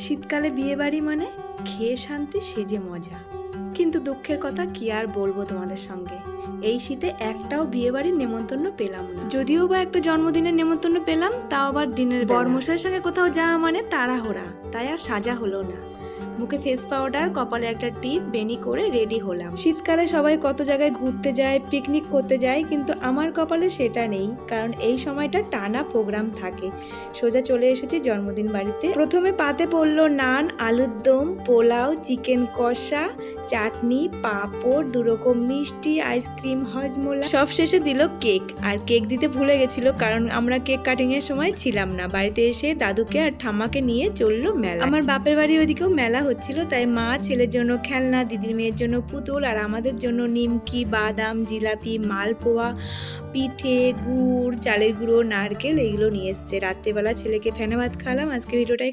শীতকালে বিয়ে বাড়ি মানে খেয়ে শান্তি সেজে মজা। কিন্তু দুঃখের কথা কি আর বলবো তোমাদের সঙ্গে, এই শীতে একটাও বিয়ে বাড়ির নেমন্তন্ন পেলাম না। যদিও বা একটা জন্মদিনের নেমন্তন্ন পেলাম, তাও আবার দিনের বরমশাইয়ের সঙ্গে কোথাও যাওয়া মানে তাড়াহুড়া, তাই আর সাজা হলো না। মুখে ফেস পাউডার, কপালে একটা টিপ, বেনি করে রেডি হলাম। শীতকালে সবাই কত জায়গায় ঘুরতে যায়, পিকনিক করতে যায়, কিন্তু আমার কপালে সেটা নেই, কারণ এই সময়টা টানা প্রোগ্রাম থাকে। সোজা চলে এসেছি জন্মদিন বাড়িতে। প্রথমে পাতে পড়লো নান, আলুর দম, পোলাও, চিকেন কষা, চাটনি, পাঁপড়, দুরকম মিষ্টি, আইসক্রিম, হজমোলা, সব শেষে দিল কেক। আর কেক দিতে ভুলে গেছিল, কারণ আমরা কেক কাটিং এর সময় ছিলাম না। বাড়িতে এসে দাদুকে আর ঠাম্মাকে নিয়ে চললো মেলা। আমার বাপের বাড়ির ওইদিকেও মেলা হচ্ছিল, তাই মা ছেলের জন্য খেলনা, দিদির মেয়ের জন্য পুতুল, আর আমাদের জন্য নিমকি, বাদাম, জিলাপি, মালপোয়া, পিঠে, গুড়, চালের গুঁড়ো, নারকেল, এইগুলো নিয়ে এসছে। রাত্রেবেলা ছেলেকে ফেনা ভাত খাওয়ালাম। আজকে ভিডিওটা